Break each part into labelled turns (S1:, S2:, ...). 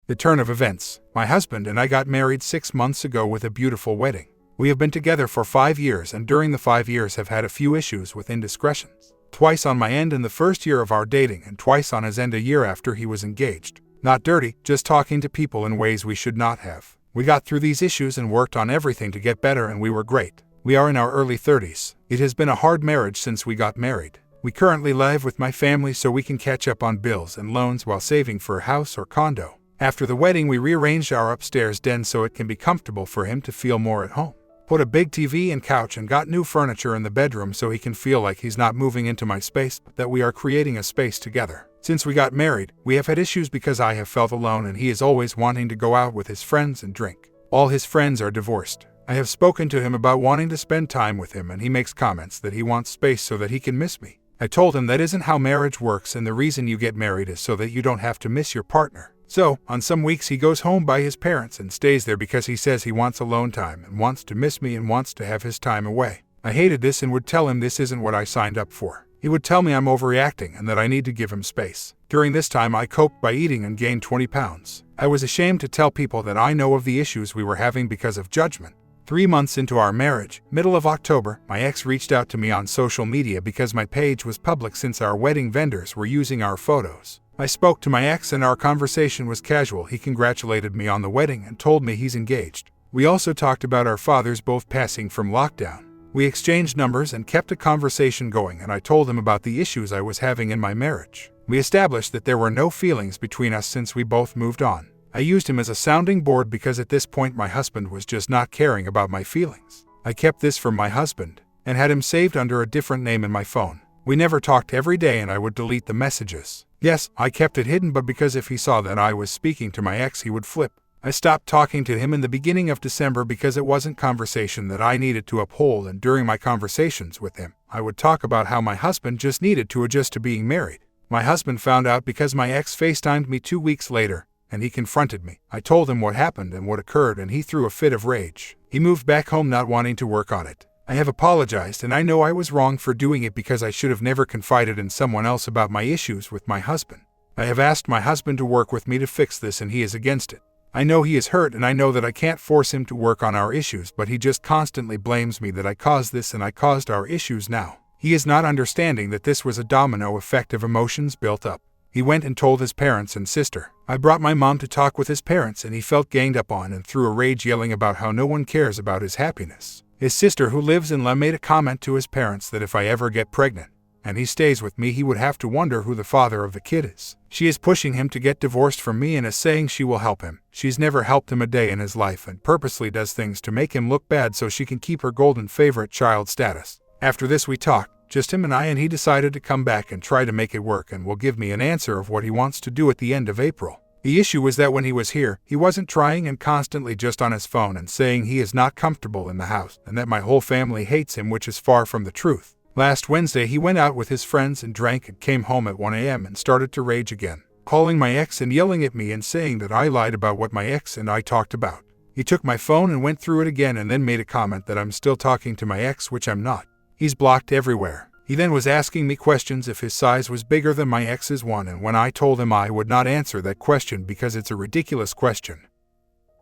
S1: The turn of events. My husband and I got married 6 months ago with a beautiful wedding. We have been together for 5 years and during the 5 years have had a few issues with indiscretions. Twice on my end in the first year of our dating and twice on his end a year after he was engaged. Not dirty, just talking to people in ways we should not have. We got through these issues and worked on everything to get better and we were great. We are in our early 30s. It has been a hard marriage since we got married. We currently live with my family so we can catch up on bills and loans while saving for a house or condo. After the wedding, we rearranged our upstairs den so it can be comfortable for him to feel more at home. Put a big TV and couch and got new furniture in the bedroom so he can feel like he's not moving into my space, but that we are creating a space together. Since we got married, we have had issues because I have felt alone and he is always wanting to go out with his friends and drink. All his friends are divorced. I have spoken to him about wanting to spend time with him and he makes comments that he wants space so that he can miss me. I told him that isn't how marriage works and the reason you get married is so that you don't have to miss your partner. So, on some weeks he goes home by his parents and stays there because he says he wants alone time and wants to miss me and wants to have his time away. I hated this and would tell him this isn't what I signed up for. He would tell me I'm overreacting and that I need to give him space. During this time I coped by eating and gained 20 pounds. I was ashamed to tell people that I know of the issues we were having because of judgment. 3 months into our marriage, middle of October, my ex reached out to me on social media because my page was public since our wedding vendors were using our photos. I spoke to my ex and our conversation was casual. He congratulated me on the wedding and told me he's engaged. We also talked about our fathers both passing from lockdown. We exchanged numbers and kept a conversation going and I told him about the issues I was having in my marriage. We established that there were no feelings between us since we both moved on. I used him as a sounding board because at this point my husband was just not caring about my feelings. I kept this from my husband and had him saved under a different name in my phone. We never talked every day and I would delete the messages. Yes, I kept it hidden, but because if he saw that I was speaking to my ex he would flip. I stopped talking to him in the beginning of December because it wasn't conversation that I needed to uphold, and during my conversations with him, I would talk about how my husband just needed to adjust to being married. My husband found out because my ex FaceTimed me 2 weeks later, and he confronted me. I told him what happened and what occurred and he threw a fit of rage. He moved back home not wanting to work on it. I have apologized and I know I was wrong for doing it because I should have never confided in someone else about my issues with my husband. I have asked my husband to work with me to fix this and he is against it. I know he is hurt and I know that I can't force him to work on our issues, but he just constantly blames me that I caused this and I caused our issues now. He is not understanding that this was a domino effect of emotions built up. He went and told his parents and sister. I brought my mom to talk with his parents and he felt ganged up on and threw a rage yelling about how no one cares about his happiness. His sister, who lives in La, made a comment to his parents that if I ever get pregnant and he stays with me, he would have to wonder who the father of the kid is. She is pushing him to get divorced from me and is saying she will help him. She's never helped him a day in his life and purposely does things to make him look bad so she can keep her golden favorite child status. After this we talked, just him and I, and he decided to come back and try to make it work and will give me an answer of what he wants to do at the end of April. The issue was that when he was here, he wasn't trying and constantly just on his phone and saying he is not comfortable in the house and that my whole family hates him, which is far from the truth. Last Wednesday he went out with his friends and drank and came home at 1 a.m. and started to rage again, calling my ex and yelling at me and saying that I lied about what my ex and I talked about. He took my phone and went through it again and then made a comment that I'm still talking to my ex, which I'm not. He's blocked everywhere. He then was asking me questions if his size was bigger than my ex's one, and when I told him I would not answer that question because it's a ridiculous question,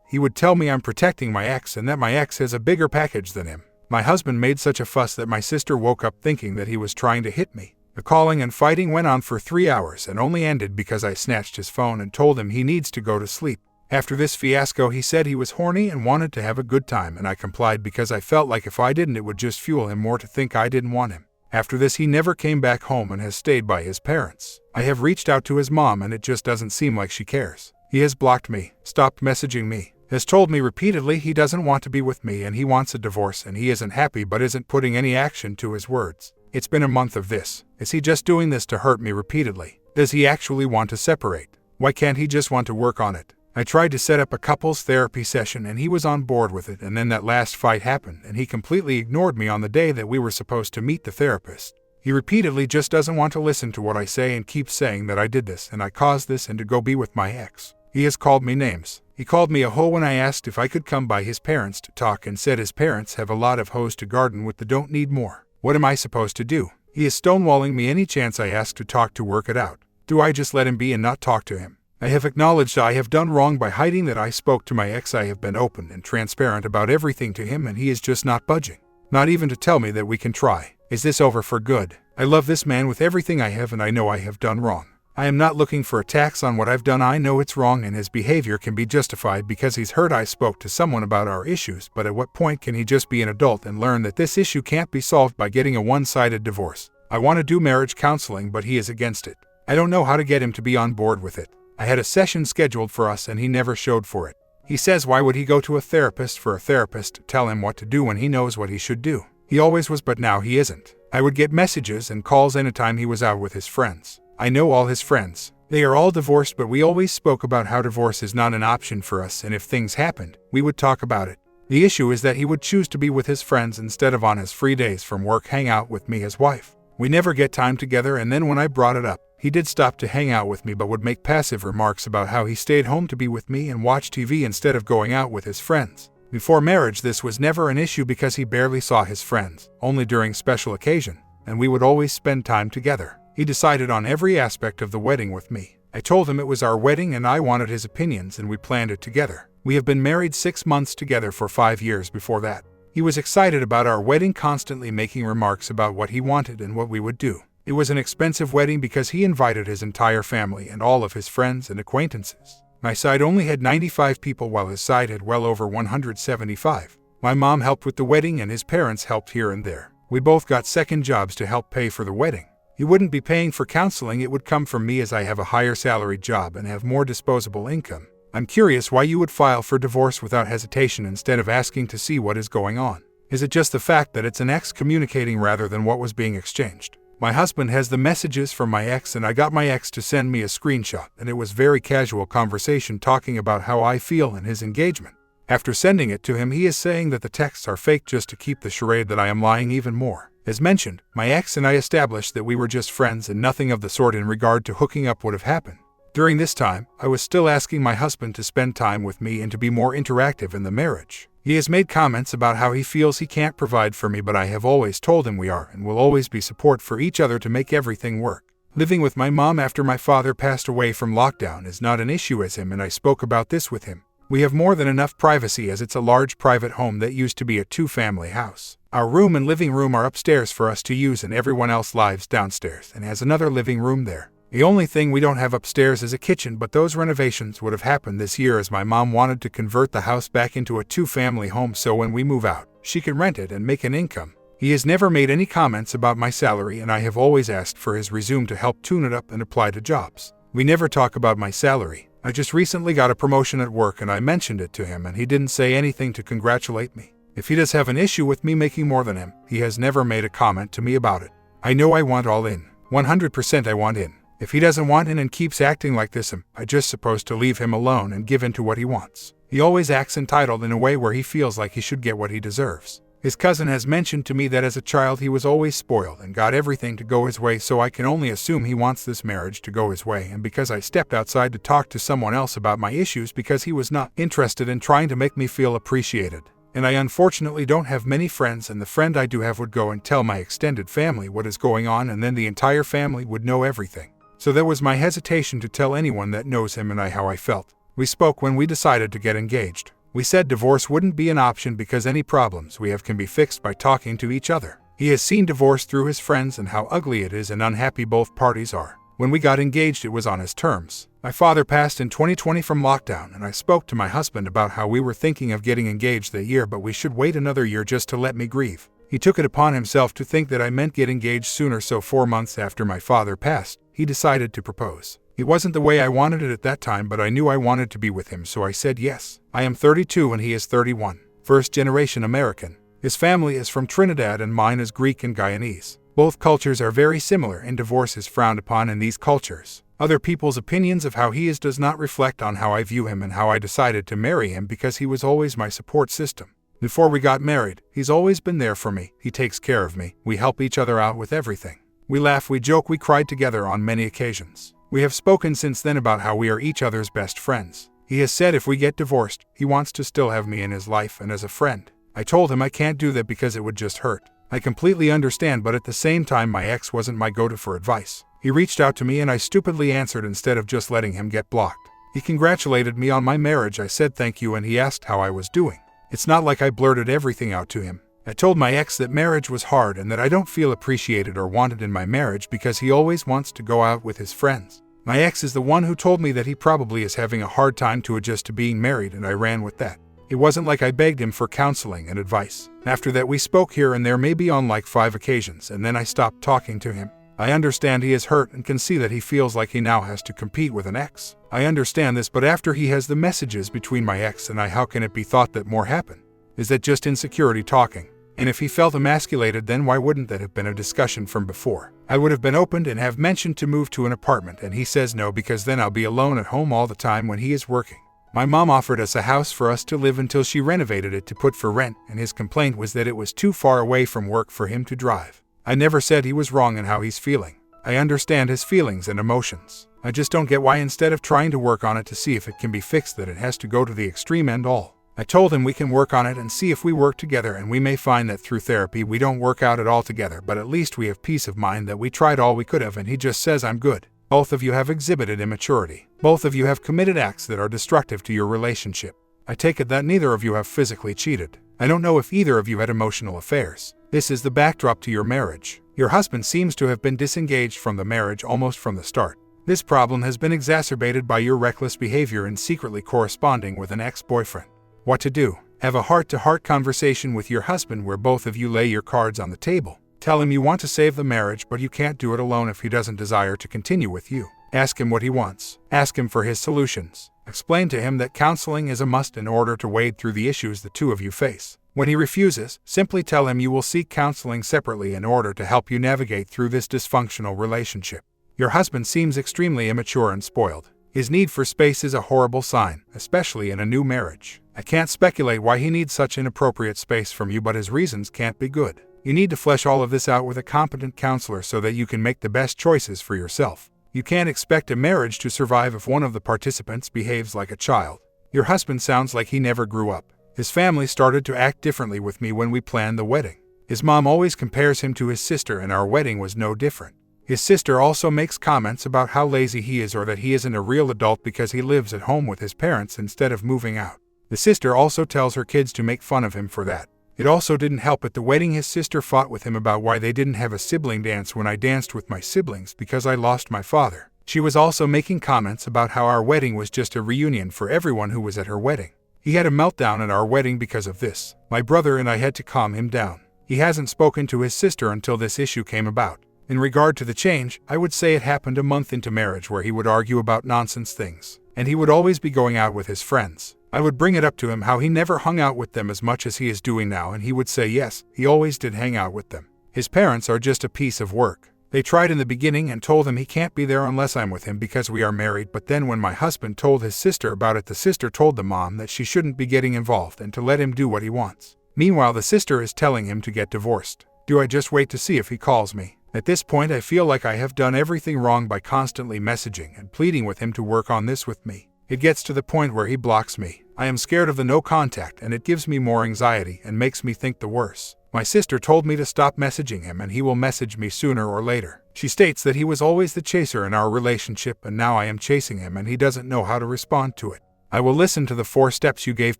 S1: he would tell me I'm protecting my ex and that my ex has a bigger package than him. My husband made such a fuss that my sister woke up thinking that he was trying to hit me. The calling and fighting went on for 3 hours and only ended because I snatched his phone and told him he needs to go to sleep. After this fiasco he said he was horny and wanted to have a good time, and I complied because I felt like if I didn't it would just fuel him more to think I didn't want him. After this he never came back home and has stayed by his parents. I have reached out to his mom and it just doesn't seem like she cares. He has blocked me, stopped messaging me, has told me repeatedly he doesn't want to be with me and he wants a divorce and he isn't happy but isn't putting any action to his words. It's been a month of this. Is he just doing this to hurt me repeatedly? Does he actually want to separate? Why can't he just want to work on it? I tried to set up a couples therapy session and he was on board with it, and then that last fight happened and he completely ignored me on the day that we were supposed to meet the therapist. He repeatedly just doesn't want to listen to what I say and keeps saying that I did this and I caused this and to go be with my ex. He has called me names. He called me a hoe when I asked if I could come by his parents to talk and said his parents have a lot of hoes to garden with that don't need more. What am I supposed to do? He is stonewalling me any chance I ask to talk to work it out. Do I just let him be and not talk to him? I have acknowledged I have done wrong by hiding that I spoke to my ex. I have been open and transparent about everything to him, and he is just not budging. Not even to tell me that we can try. Is this over for good? I love this man with everything I have, and I know I have done wrong. I am not looking for attacks on what I've done. I know it's wrong, and his behavior can be justified because he's heard I spoke to someone about our issues, but at what point can he just be an adult and learn that this issue can't be solved by getting a one-sided divorce? I want to do marriage counseling, but he is against it. I don't know how to get him to be on board with it. I had a session scheduled for us and he never showed for it. He says why would he go to a therapist for a therapist to tell him what to do when he knows what he should do? He always was, but now he isn't. I would get messages and calls anytime he was out with his friends. I know all his friends. They are all divorced, but we always spoke about how divorce is not an option for us, and if things happened, we would talk about it. The issue is that he would choose to be with his friends instead of on his free days from work hang out with me, his wife. We never get time together, and then when I brought it up, he did stop to hang out with me but would make passive remarks about how he stayed home to be with me and watch TV instead of going out with his friends. Before marriage, this was never an issue because he barely saw his friends, only during special occasion, and we would always spend time together. He decided on every aspect of the wedding with me. I told him it was our wedding and I wanted his opinions, and we planned it together. We have been married 6 months together for 5 years before that. He was excited about our wedding, constantly making remarks about what he wanted and what we would do. It was an expensive wedding because he invited his entire family and all of his friends and acquaintances. My side only had 95 people while his side had well over 175. My mom helped with the wedding and his parents helped here and there. We both got second jobs to help pay for the wedding. He wouldn't be paying for counseling, it would come from me as I have a higher salaried job and have more disposable income. I'm curious why you would file for divorce without hesitation instead of asking to see what is going on. Is it just the fact that it's an ex communicating rather than what was being exchanged? My husband has the messages from my ex, and I got my ex to send me a screenshot, and it was very casual conversation talking about how I feel in his engagement. After sending it to him, he is saying that the texts are fake just to keep the charade that I am lying even more. As mentioned, my ex and I established that we were just friends and nothing of the sort in regard to hooking up would have happened. During this time, I was still asking my husband to spend time with me and to be more interactive in the marriage. He has made comments about how he feels he can't provide for me, but I have always told him we are and will always be support for each other to make everything work. Living with my mom after my father passed away from lockdown is not an issue as him, and I spoke about this with him. We have more than enough privacy as it's a large private home that used to be a two-family house. Our room and living room are upstairs for us to use, and everyone else lives downstairs and has another living room there. The only thing we don't have upstairs is a kitchen, but those renovations would have happened this year as my mom wanted to convert the house back into a two-family home so when we move out, she can rent it and make an income. He has never made any comments about my salary, and I have always asked for his resume to help tune it up and apply to jobs. We never talk about my salary. I just recently got a promotion at work and I mentioned it to him and he didn't say anything to congratulate me. If he does have an issue with me making more than him, he has never made a comment to me about it. I know I want all in. 100% I want in. If he doesn't want in and keeps acting like this, I just supposed to leave him alone and give in to what he wants. He always acts entitled in a way where he feels like he should get what he deserves. His cousin has mentioned to me that as a child he was always spoiled and got everything to go his way, so I can only assume he wants this marriage to go his way, and because I stepped outside to talk to someone else about my issues because he was not interested in trying to make me feel appreciated. And I unfortunately don't have many friends, and the friend I do have would go and tell my extended family what is going on, and then the entire family would know everything. So there was my hesitation to tell anyone that knows him and how I felt. We spoke when we decided to get engaged. We said divorce wouldn't be an option because any problems we have can be fixed by talking to each other. He has seen divorce through his friends and how ugly it is and unhappy both parties are. When we got engaged, it was on his terms. My father passed in 2020 from lockdown, and I spoke to my husband about how we were thinking of getting engaged that year, but we should wait another year just to let me grieve. He took it upon himself to think that I meant get engaged sooner, so 4 months after my father passed, he decided to propose. It wasn't the way I wanted it at that time, but I knew I wanted to be with him, so I said yes. I am 32 and he is 31. First-generation American. His family is from Trinidad and mine is Greek and Guyanese. Both cultures are very similar, and divorce is frowned upon in these cultures. Other people's opinions of how he is does not reflect on how I view him and how I decided to marry him, because he was always my support system. Before we got married, he's always been there for me. He takes care of me. We help each other out with everything. We laugh, we joke, we cried together on many occasions. We have spoken since then about how we are each other's best friends. He has said if we get divorced, he wants to still have me in his life and as a friend. I told him I can't do that because it would just hurt. I completely understand, but at the same time my ex wasn't my go-to for advice. He reached out to me and I stupidly answered instead of just letting him get blocked. He congratulated me on my marriage. I said thank you and he asked how I was doing. It's not like I blurted everything out to him. I told my ex that marriage was hard and that I don't feel appreciated or wanted in my marriage because he always wants to go out with his friends. My ex is the one who told me that he probably is having a hard time to adjust to being married, and I ran with that. It wasn't like I begged him for counseling and advice. After that we spoke here and there, maybe on like 5 occasions, and then I stopped talking to him. I understand he is hurt and can see that he feels like he now has to compete with an ex. I understand this, but after he has the messages between my ex and I, how can it be thought that more happened? Is that just insecurity talking? And if he felt emasculated, then why wouldn't that have been a discussion from before? I would have been open and have mentioned to move to an apartment, and he says no because then I'll be alone at home all the time when he is working. My mom offered us a house for us to live until she renovated it to put for rent, and his complaint was that it was too far away from work for him to drive. I never said he was wrong in how he's feeling. I understand his feelings and emotions. I just don't get why instead of trying to work on it to see if it can be fixed, that it has to go to the extreme and all. I told him we can work on it and see if we work together, and we may find that through therapy we don't work out at all together, but at least we have peace of mind that we tried all we could have, and he just says I'm good. Both of you have exhibited immaturity. Both of you have committed acts that are destructive to your relationship. I take it that neither of you have physically cheated. I don't know if either of you had emotional affairs. This is the backdrop to your marriage. Your husband seems to have been disengaged from the marriage almost from the start. This problem has been exacerbated by your reckless behavior and secretly corresponding with an ex-boyfriend. What to do? Have a heart-to-heart conversation with your husband where both of you lay your cards on the table. Tell him you want to save the marriage, but you can't do it alone if he doesn't desire to continue with you. Ask him what he wants. Ask him for his solutions. Explain to him that counseling is a must in order to wade through the issues the two of you face. When he refuses, simply tell him you will seek counseling separately in order to help you navigate through this dysfunctional relationship. Your husband seems extremely immature and spoiled. His need for space is a horrible sign, especially in a new marriage. I can't speculate why he needs such inappropriate space from you, but his reasons can't be good. You need to flesh all of this out with a competent counselor so that you can make the best choices for yourself. You can't expect a marriage to survive if one of the participants behaves like a child. Your husband sounds like he never grew up. His family started to act differently with me when we planned the wedding. His mom always compares him to his sister, and our wedding was no different. His sister also makes comments about how lazy he is, or that he isn't a real adult because he lives at home with his parents instead of moving out. The sister also tells her kids to make fun of him for that. It also didn't help at the wedding his sister fought with him about why they didn't have a sibling dance when I danced with my siblings because I lost my father. She was also making comments about how our wedding was just a reunion for everyone who was at her wedding. He had a meltdown at our wedding because of this. My brother and I had to calm him down. He hasn't spoken to his sister until this issue came about. In regard to the change, I would say it happened a month into marriage, where he would argue about nonsense things, and he would always be going out with his friends. I would bring it up to him how he never hung out with them as much as he is doing now, and he would say yes, he always did hang out with them. His parents are just a piece of work. They tried in the beginning and told him he can't be there unless I'm with him because we are married, but then when my husband told his sister about it, the sister told the mom that she shouldn't be getting involved and to let him do what he wants. Meanwhile, the sister is telling him to get divorced. Do I just wait to see if he calls me? At this point, I feel like I have done everything wrong by constantly messaging and pleading with him to work on this with me. It gets to the point where he blocks me. I am scared of the no contact, and it gives me more anxiety and makes me think the worst. My sister told me to stop messaging him and he will message me sooner or later. She states that he was always the chaser in our relationship, and now I am chasing him and he doesn't know how to respond to it. I will listen to the 4 steps you gave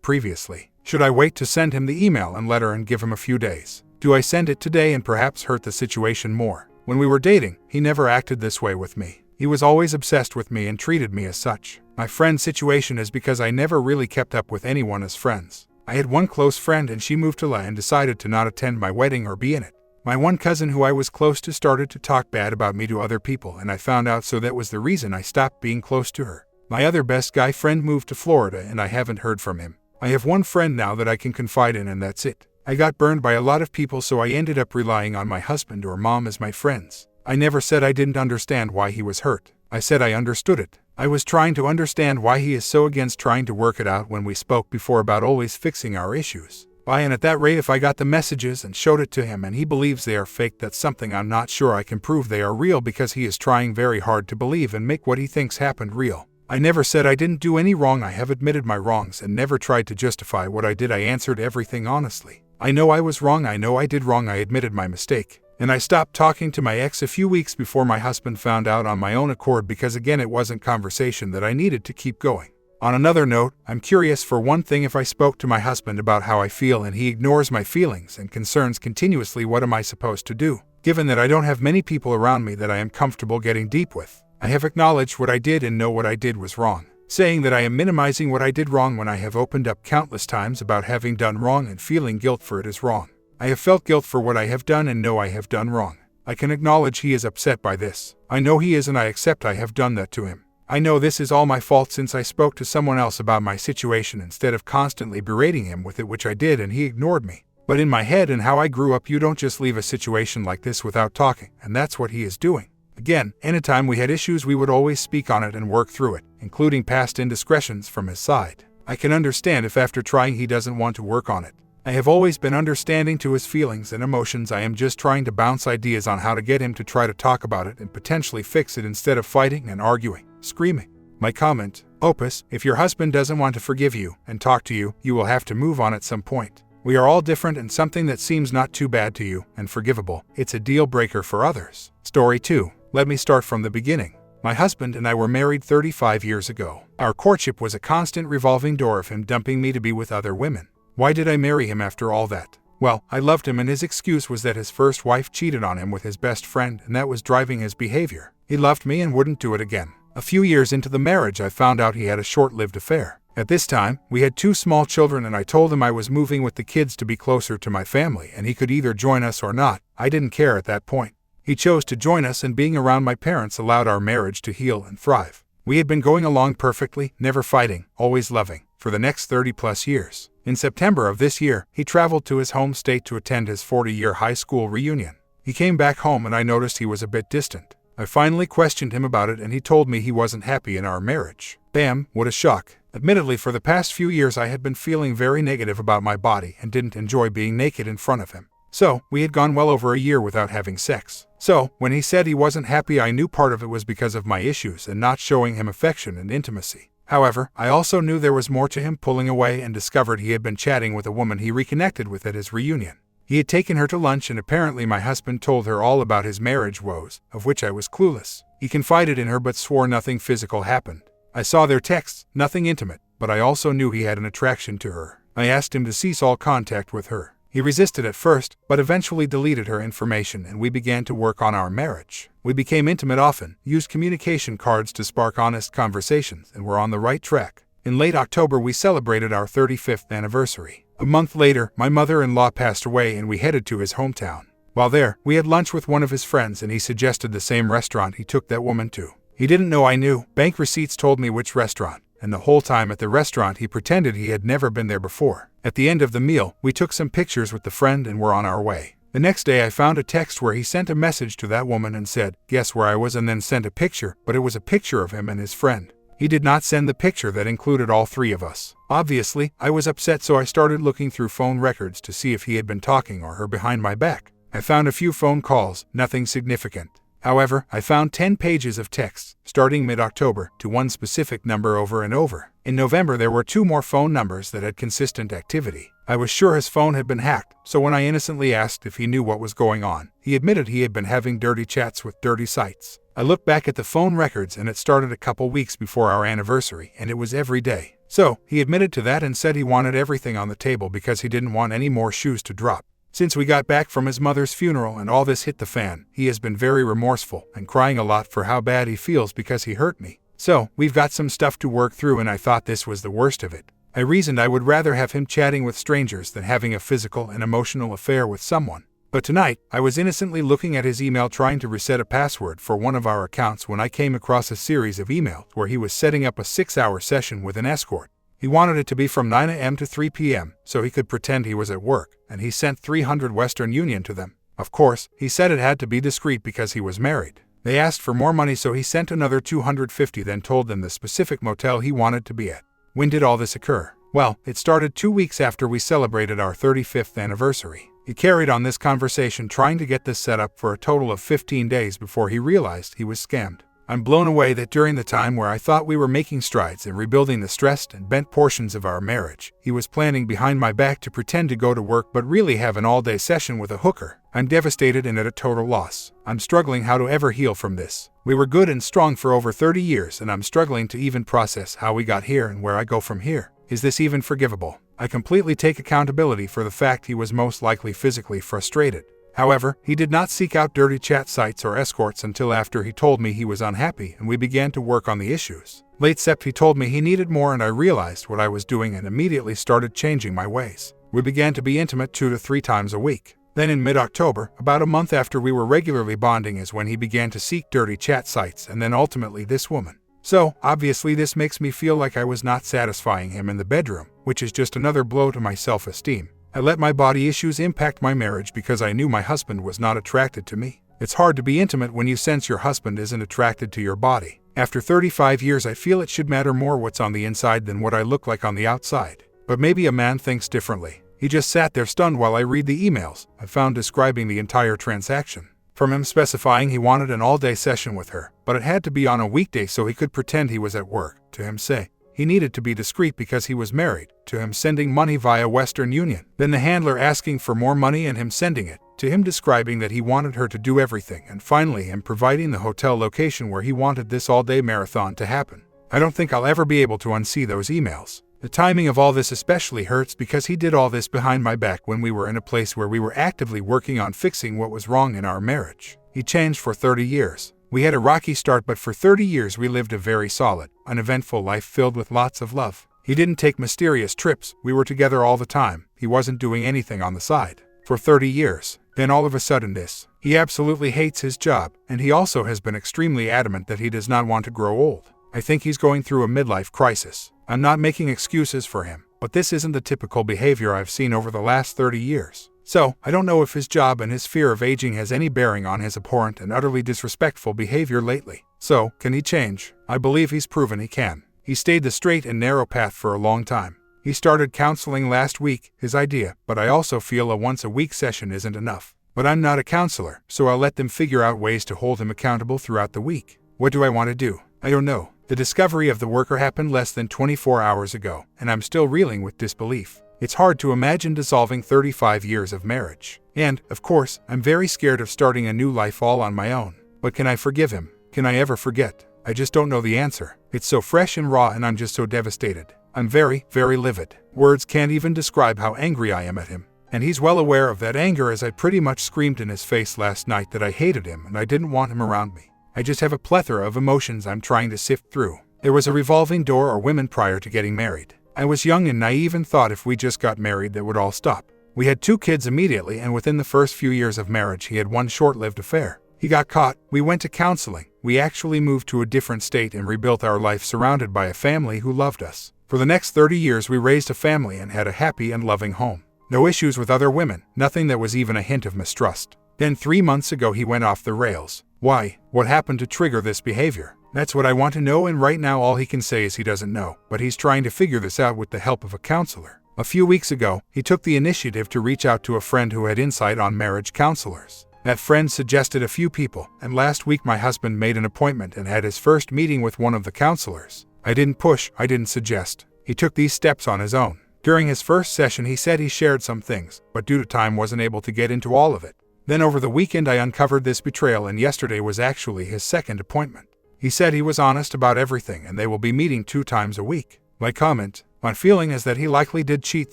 S1: previously. Should I wait to send him the email and letter and give him a few days? Do I send it today and perhaps hurt the situation more? When we were dating, he never acted this way with me. He was always obsessed with me and treated me as such. My friend's situation is because I never really kept up with anyone as friends. I had one close friend and she moved to LA and decided to not attend my wedding or be in it. My one cousin who I was close to started to talk bad about me to other people, and I found out, so that was the reason I stopped being close to her. My other best guy friend moved to Florida and I haven't heard from him. I have one friend now that I can confide in, and that's it. I got burned by a lot of people, so I ended up relying on my husband or mom as my friends. I never said I didn't understand why he was hurt. I said I understood it. I was trying to understand why he is so against trying to work it out when we spoke before about always fixing our issues. And at that rate, if I got the messages and showed it to him and he believes they are fake, that's something I'm not sure I can prove they are real, because he is trying very hard to believe and make what he thinks happened real. I never said I didn't do any wrong. I have admitted my wrongs and never tried to justify what I did. I answered everything honestly. I know I was wrong. I know I did wrong. I admitted my mistake. And I stopped talking to my ex a few weeks before my husband found out on my own accord because again it wasn't conversation that I needed to keep going. On another note, I'm curious for one thing if I spoke to my husband about how I feel and he ignores my feelings and concerns continuously, what am I supposed to do? Given that I don't have many people around me that I am comfortable getting deep with. I have acknowledged what I did and know what I did was wrong. Saying that I am minimizing what I did wrong when I have opened up countless times about having done wrong and feeling guilt for it is wrong. I have felt guilt for what I have done and know I have done wrong. I can acknowledge he is upset by this. I know he is and I accept I have done that to him. I know this is all my fault since I spoke to someone else about my situation instead of constantly berating him with it, which I did, and he ignored me. But in my head and how I grew up, you don't just leave a situation like this without talking, and that's what he is doing. Again, anytime we had issues we would always speak on it and work through it, including past indiscretions from his side. I can understand if after trying he doesn't want to work on it. I have always been understanding to his feelings and emotions. I am just trying to bounce ideas on how to get him to try to talk about it and potentially fix it instead of fighting and arguing, screaming. My comment: Opus, if your husband doesn't want to forgive you and talk to you, you will have to move on at some point. We are all different, and something that seems not too bad to you and forgivable, it's a deal breaker for others. Story 2. Let me start from the beginning. My husband and I were married 35 years ago. Our courtship was a constant revolving door of him dumping me to be with other women. Why did I marry him after all that? Well, I loved him, and his excuse was that his first wife cheated on him with his best friend, and that was driving his behavior. He loved me and wouldn't do it again. A few years into the marriage, I found out he had a short-lived affair. At this time, we had 2 small children, and I told him I was moving with the kids to be closer to my family, and he could either join us or not. I didn't care at that point. He chose to join us, and being around my parents allowed our marriage to heal and thrive. We had been going along perfectly, never fighting, always loving, for the next 30-plus years. In September of this year, he traveled to his home state to attend his 40-year high school reunion. He came back home and I noticed he was a bit distant. I finally questioned him about it and he told me he wasn't happy in our marriage. Bam, what a shock. Admittedly, for the past few years I had been feeling very negative about my body and didn't enjoy being naked in front of him. So, we had gone well over a year without having sex. So, when he said he wasn't happy, I knew part of it was because of my issues and not showing him affection and intimacy. However, I also knew there was more to him pulling away and discovered he had been chatting with a woman he reconnected with at his reunion. He had taken her to lunch and apparently my husband told her all about his marriage woes, of which I was clueless. He confided in her but swore nothing physical happened. I saw their texts, nothing intimate, but I also knew he had an attraction to her. I asked him to cease all contact with her. He resisted at first, but eventually deleted her information and we began to work on our marriage. We became intimate often, used communication cards to spark honest conversations, and were on the right track. In late October we celebrated our 35th anniversary. A month later, my mother-in-law passed away and we headed to his hometown. While there, we had lunch with one of his friends and he suggested the same restaurant he took that woman to. He didn't know I knew. Bank receipts told me which restaurant, and the whole time at the restaurant he pretended he had never been there before. At the end of the meal, we took some pictures with the friend and were on our way. The next day I found a text where he sent a message to that woman and said, "Guess where I was," and then sent a picture, but it was a picture of him and his friend. He did not send the picture that included all 3 of us. Obviously, I was upset, so I started looking through phone records to see if he had been talking or her behind my back. I found a few phone calls, nothing significant. However, I found 10 pages of texts, starting mid-October, to one specific number over and over. In November there were 2 more phone numbers that had consistent activity. I was sure his phone had been hacked, so when I innocently asked if he knew what was going on, he admitted he had been having dirty chats with dirty sites. I looked back at the phone records and it started a couple weeks before our anniversary, and it was every day. So, he admitted to that and said he wanted everything on the table because he didn't want any more shoes to drop. Since we got back from his mother's funeral and all this hit the fan, he has been very remorseful and crying a lot for how bad he feels because he hurt me. So, we've got some stuff to work through and I thought this was the worst of it. I reasoned I would rather have him chatting with strangers than having a physical and emotional affair with someone. But tonight, I was innocently looking at his email trying to reset a password for one of our accounts when I came across a series of emails where he was setting up a 6-hour session with an escort. He wanted it to be from 9 a.m. to 3 p.m. so he could pretend he was at work, and he sent 300 Western Union to them. Of course, he said it had to be discreet because he was married. They asked for more money, so he sent another 250, then told them the specific motel he wanted to be at. When did all this occur? Well, it started 2 weeks after we celebrated our 35th anniversary. He carried on this conversation trying to get this set up for a total of 15 days before he realized he was scammed. I'm blown away that during the time where I thought we were making strides in rebuilding the stressed and bent portions of our marriage, he was planning behind my back to pretend to go to work but really have an all-day session with a hooker. I'm devastated and at a total loss. I'm struggling how to ever heal from this. We were good and strong for over 30 years and I'm struggling to even process how we got here and where I go from here. Is this even forgivable? I completely take accountability for the fact he was most likely physically frustrated. However, he did not seek out dirty chat sites or escorts until after he told me he was unhappy and we began to work on the issues. Late Sept he told me he needed more and I realized what I was doing and immediately started changing my ways. We began to be intimate 2 to 3 times a week. Then in mid-October, about a month after we were regularly bonding is when he began to seek dirty chat sites and then ultimately this woman. So, obviously this makes me feel like I was not satisfying him in the bedroom, which is just another blow to my self-esteem. I let my body issues impact my marriage because I knew my husband was not attracted to me. It's hard to be intimate when you sense your husband isn't attracted to your body. After 35 years I feel it should matter more what's on the inside than what I look like on the outside. But maybe a man thinks differently. He just sat there stunned while I read the emails I found describing the entire transaction. From him specifying he wanted an all-day session with her, but it had to be on a weekday so he could pretend he was at work, to him say he needed to be discreet because he was married, to him sending money via Western Union, then the handler asking for more money and him sending it, to him describing that he wanted her to do everything, and finally him providing the hotel location where he wanted this all-day marathon to happen. I don't think I'll ever be able to unsee those emails. The timing of all this especially hurts because he did all this behind my back when we were in a place where we were actively working on fixing what was wrong in our marriage. He changed for 30 years. We had a rocky start, but for 30 years we lived a very solid, uneventful life filled with lots of love. He didn't take mysterious trips, we were together all the time, he wasn't doing anything on the side. For 30 years. Then all of a sudden this. He absolutely hates his job, and he also has been extremely adamant that he does not want to grow old. I think he's going through a midlife crisis. I'm not making excuses for him, but this isn't the typical behavior I've seen over the last 30 years. So, I don't know if his job and his fear of aging has any bearing on his abhorrent and utterly disrespectful behavior lately. So, can he change? I believe he's proven he can. He stayed the straight and narrow path for a long time. He started counseling last week, his idea, but I also feel a once-a-week session isn't enough. But I'm not a counselor, so I'll let them figure out ways to hold him accountable throughout the week. What do I want to do? I don't know. The discovery of the worker happened less than 24 hours ago, and I'm still reeling with disbelief. It's hard to imagine dissolving 35 years of marriage. And, of course, I'm very scared of starting a new life all on my own. But can I forgive him? Can I ever forget? I just don't know the answer. It's so fresh and raw and I'm just so devastated. I'm very, very livid. Words can't even describe how angry I am at him. And he's well aware of that anger as I pretty much screamed in his face last night that I hated him and I didn't want him around me. I just have a plethora of emotions I'm trying to sift through. There was a revolving door or women prior to getting married. I was young and naive and thought if we just got married that would all stop. We had 2 kids immediately, and within the first few years of marriage he had one short-lived affair. He got caught, we went to counseling, we actually moved to a different state and rebuilt our life surrounded by a family who loved us. For the next 30 years we raised a family and had a happy and loving home. No issues with other women, nothing that was even a hint of mistrust. Then 3 months ago he went off the rails. Why? What happened to trigger this behavior? That's what I want to know, and right now all he can say is he doesn't know, but he's trying to figure this out with the help of a counselor. A few weeks ago, he took the initiative to reach out to a friend who had insight on marriage counselors. That friend suggested a few people, and last week my husband made an appointment and had his first meeting with one of the counselors. I didn't push, I didn't suggest. He took these steps on his own. During his first session he said he shared some things, but due to time wasn't able to get into all of it. Then over the weekend I uncovered this betrayal, and yesterday was actually his second appointment. He said he was honest about everything and they will be meeting 2 times a week. My comment, my feeling is that he likely did cheat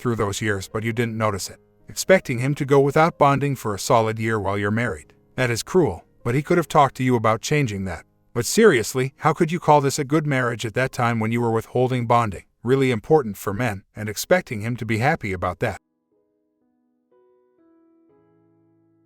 S1: through those years but you didn't notice it. Expecting him to go without bonding for a solid year while you're married. That is cruel, but he could have talked to you about changing that. But seriously, how could you call this a good marriage at that time when you were withholding bonding, really important for men, and expecting him to be happy about that?